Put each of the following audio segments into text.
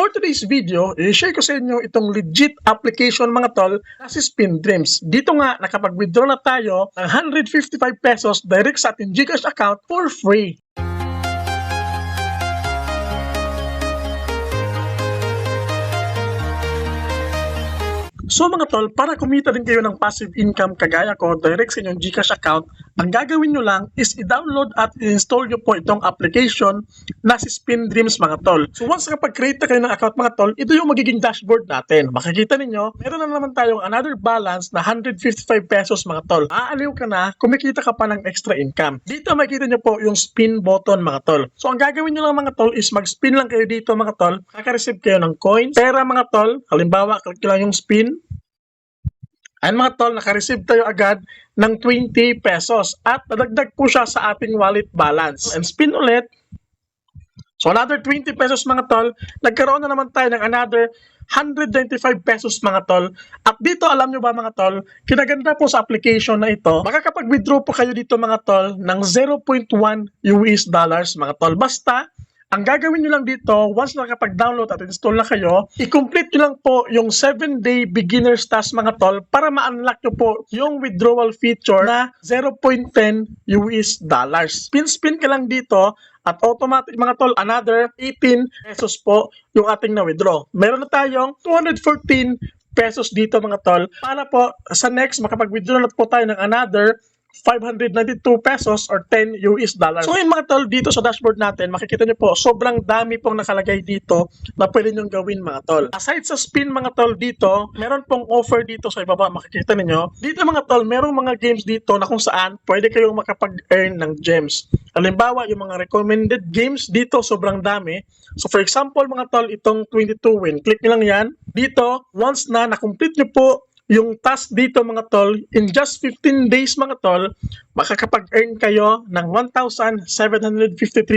For today's video, i-share ko sa inyo itong legit application mga tol na si Spin Dreams. Dito nga, nakapag-withdraw na tayo ng 155 pesos direct sa ating GCash account for free. So mga tol, para kumita din kayo ng passive income kagaya ko direct sa inyong GCash account, ang gagawin nyo lang is i-download at i-install nyo po itong application na si Spin Dreams mga tol. So once nakapag-create na kayo ng account mga tol, ito yung magiging dashboard natin. Makikita ninyo, meron na naman tayong another balance na 155 pesos mga tol. Aaliw ka na, kumikita ka pa ng extra income. Dito makikita nyo po yung spin button mga tol. So ang gagawin nyo lang mga tol is mag-spin lang kayo dito mga tol. Kaka-receive kayo ng coins, pera mga tol. Halimbawa, click lang yung spin. Ayan mga tol, naka-receive tayo agad ng 20 pesos at nadagdag po siya sa ating wallet balance. And spin ulit. So another 20 pesos mga tol, nagkaroon na naman tayo ng another 195 pesos mga tol. At dito alam nyo ba mga tol, kinaganda po sa application na ito, makakapag-withdraw po kayo dito mga tol ng 0.1 US dollars mga tol. Basta, ang gagawin nyo lang dito, once nakapag-download at install na kayo, i-complete nyo lang po yung 7-day beginner's task mga tol para ma-unlock nyo po yung withdrawal feature na 0.10 US dollars. Spin ka lang dito at automatic mga tol, another 18 pesos po yung ating na-withdraw. Meron na tayong 214 pesos dito mga tol para po sa next makapag-withdraw na po tayo ng another 592 pesos or 10 US dollars. So ngayon mga tol, dito sa dashboard natin, makikita nyo po, sobrang dami pong nakalagay dito na pwede nyo gawin mga tol. Aside sa spin mga tol dito, meron pong offer dito sa ibaba, makikita ninyo. Dito mga tol, merong mga games dito na kung saan pwede kayong makapag-earn ng gems. Halimbawa, yung mga recommended games dito, sobrang dami. So for example mga tol, itong 22 win, click nyo lang yan. Dito, once na na-complete nyo po yung task dito mga tol, in just 15 days mga tol, makakapag-earn kayo ng 1,753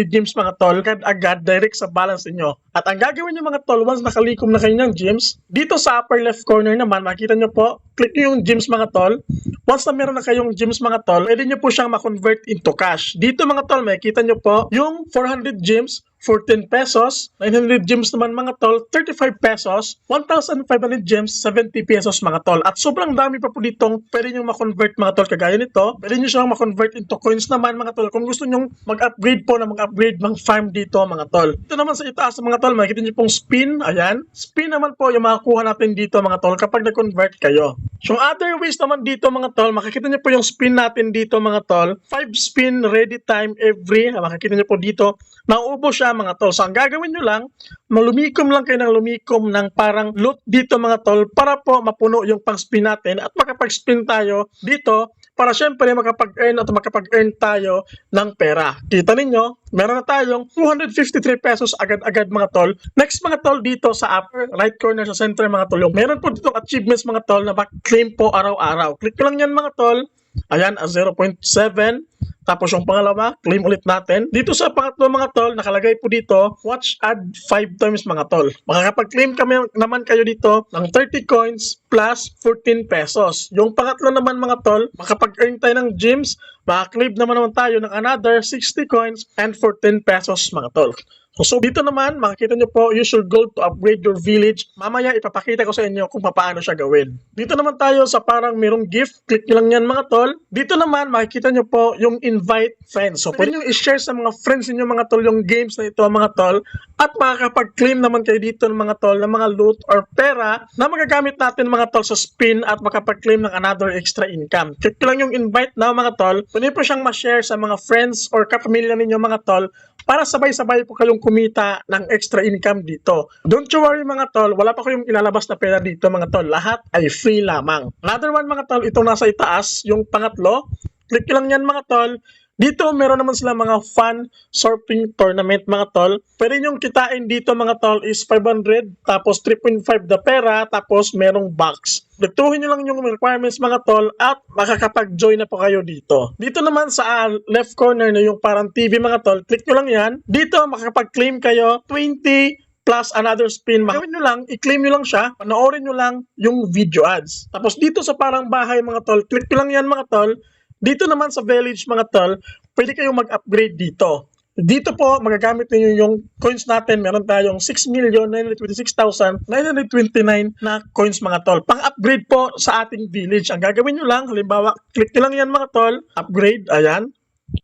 gems mga tol, agad direct sa balance niyo. At ang gagawin niyo mga tol, once nakalikom na kayo ng gems, dito sa upper left corner naman, makita niyo po, click niyo yung gems mga tol. Once na meron na kayong gems mga tol, pwede niyo po siyang ma-convert into cash. Dito mga tol, makikita niyo po, yung 400 gems, 14 pesos, 900 gems naman mga tol, 35 pesos, 1,500 gems, 70 pesos mga tol. At sobrang dami pa po ditong pwede nyo ma-convert mga tol kagaya nito. Pwede nyo siyang ma-convert into coins naman mga tol. Kung gusto nyo mag-upgrade po na mag-upgrade ng farm dito mga tol. Ito naman sa itaas mga tol, makikita nyo pong spin. Ayan. Spin naman po yung makakuha natin dito mga tol kapag nag-convert kayo. Yung other ways naman dito mga tol, makikita nyo po yung spin natin dito mga tol. 5 spin ready time every. Makikita nyo po dito. Nauubo siya mga tol. So ang gagawin nyo lang, malumikom lang kayo ng lumikom ng parang loot dito mga tol para po mapuno yung pang-spin natin at makapag-spin tayo dito para syempre makapag-earn at makapag-earn tayo ng pera. Kita ninyo, meron na tayong 253 pesos agad-agad mga tol. Next mga tol dito sa upper right corner sa center mga tol, meron po dito achievements mga tol na claim po araw-araw. Click ko lang yan mga tol. Ayan, 0.7. Tapos yung pangalawa, claim ulit natin. Dito sa pangatlo mga tol, nakalagay po dito, watch ad 5 times mga tol. Makakapag-claim kami naman kayo dito ng 30 coins plus 14 pesos. Yung pangatlo naman mga tol, makapag-earn tayo ng gems, makaklaim naman tayo ng another 60 coins and 14 pesos mga tol. So dito naman, makikita nyo po, use your gold to upgrade your village. Mamaya ipapakita ko sa inyo kung paano siya gawin. Dito naman tayo sa parang merong gift. Click nyo lang yan mga tol. Dito naman, makikita nyo po yung invite friends. So pwede nyo i-share sa mga friends niyo mga tol yung games na ito mga tol. At makakapag-claim naman kayo dito ng mga tol ng mga loot or pera na magagamit natin mga tol sa spin at makapag-claim ng another extra income. Click nyo lang yung invite na mga tol. Pwede po siyang ma-share sa mga friends or kapamilya ninyo mga tol para sabay-sabay po kayong kumita ng extra income dito. Don't you worry mga tol, wala pa kayong ilalabas na pera dito mga tol. Lahat ay free lamang. Another one mga tol, itong nasa itaas, yung pangatlo. Click lang yan mga tol. Dito meron naman sila mga fun surfing tournament mga tol. Pwede nyong kitain dito mga tol is 500, tapos 3.5 the pera, tapos merong box. Dagtuhin nyo lang yung requirements mga tol at makakapag-join na po kayo dito. Dito naman sa left corner na yung parang TV mga tol, click nyo lang yan. Dito makakapag-claim kayo 20 plus another spin. Gawin nyo lang, i-claim nyo lang siya, panoorin nyo lang yung video ads. Tapos dito sa parang bahay mga tol, click nyo lang yan mga tol. Dito naman sa village mga tol, pwede kayong mag-upgrade dito. Dito po, magagamit niyo yung coins natin. Meron tayong 6,926,929 na coins mga tol. Pang-upgrade po sa ating village. Ang gagawin nyo lang, halimbawa, click nyo lang yan mga tol. Upgrade, ayan.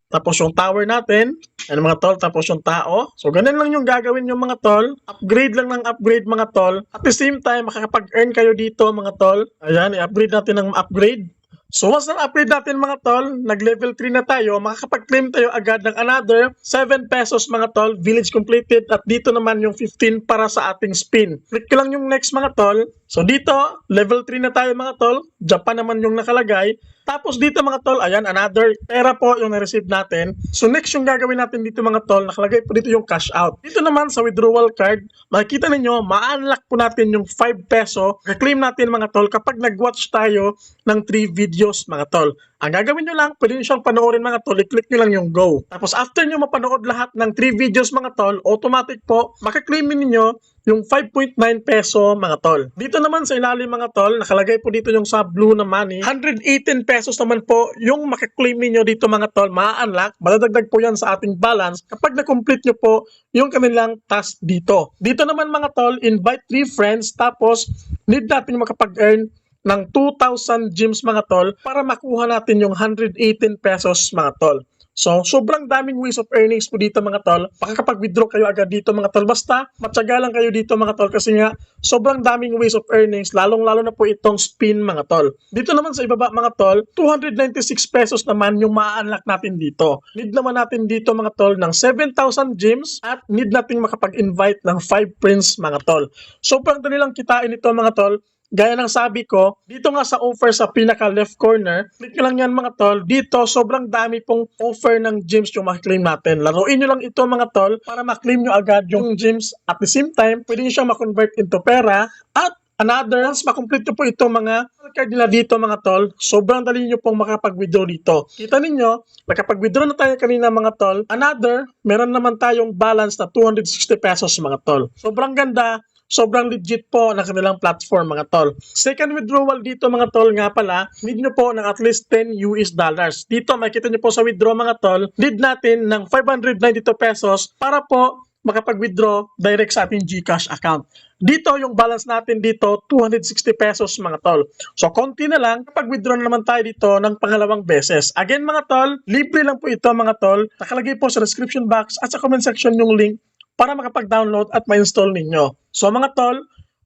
Tapos yung tower natin, ayan mga tol, tapos yung tao. So, ganun lang yung gagawin nyo mga tol. Upgrade lang ng upgrade mga tol. At the same time, makakapag-earn kayo dito mga tol. Ayan, i-upgrade natin ng upgrade. So once na-upgrade natin mga tol, nag-level 3 na tayo, makakapag-claim tayo agad ng another 7 pesos mga tol, village completed, at dito naman yung 15 para sa ating spin. Click ko lang yung next mga tol. So dito, level 3 na tayo mga tol, Japan naman yung nakalagay. Tapos dito mga tol, ayan, another pera po yung na-receive natin. So next yung gagawin natin dito mga tol, nakalagay po dito yung cash out. Dito naman sa withdrawal card, makikita ninyo, ma-unlock po natin yung 5 peso. Reclaim natin mga tol kapag nag-watch tayo ng 3 videos mga tol. Ang gagawin nyo lang, pwede nyo siyang panoorin mga tol, i-click nyo lang yung go. Tapos after nyo mapanood lahat ng 3 videos mga tol, automatic po, makaklaim ninyo yung 5.9 peso mga tol. Dito naman sa ilalim mga tol, nakalagay po dito yung sa blue na money, 118 pesos naman po yung makaklaim ninyo dito mga tol, ma-unlock, madadagdag po yan sa ating balance kapag na-complete nyo po yung kanilang task dito. Dito naman mga tol, invite 3 friends, tapos need natin makapag-earn ng 2,000 gems mga tol para makuha natin yung 118 pesos mga tol. So, sobrang daming ways of earnings po dito mga tol. Makakapag-withdraw kayo agad dito mga tol. Basta, matyaga lang kayo dito mga tol kasi nga, sobrang daming ways of earnings, lalong-lalo na po itong spin mga tol. Dito naman sa ibaba mga tol, 296 pesos naman yung ma-unlock natin dito. Need naman natin dito mga tol ng 7,000 gems at need nating makapag-invite ng 5 prince mga tol. Sobrang dali lang kitain ito mga tol. Gaya ng sabi ko, dito nga sa offer sa pinaka left corner, click nyo lang yan mga tol. Dito, sobrang dami pong offer ng gems yung maklaim natin. Laruin nyo lang ito mga tol para maklaim nyo agad yung gems. At the same time, pwede nyo siyang makonvert into pera. At another, once makomplete po ito mga card nila dito mga tol, sobrang dali nyo pong makapag-withdraw dito. Kita ninyo, nakapag-withdraw na tayo kanina mga tol. Another, meron naman tayong balance na 260 pesos mga tol. Sobrang ganda. Sobrang legit po ng kanilang platform mga tol. Second withdrawal dito mga tol nga pala, need nyo po ng at least 10 US dollars. Dito makikita nyo po sa withdraw mga tol, need natin ng 592 pesos para po makapag-withdraw direct sa ating GCash account. Dito yung balance natin dito 260 pesos mga tol. So konti na lang kapag withdraw na naman tayo dito ng pangalawang beses. Again mga tol, libre lang po ito mga tol. Nakalagay po sa description box at sa comment section yung link para makapag-download at ma-install ninyo. So mga tol,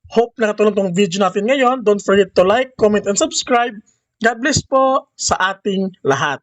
hope nakatulong tong video natin ngayon. Don't forget to like, comment, and subscribe. God bless po sa ating lahat.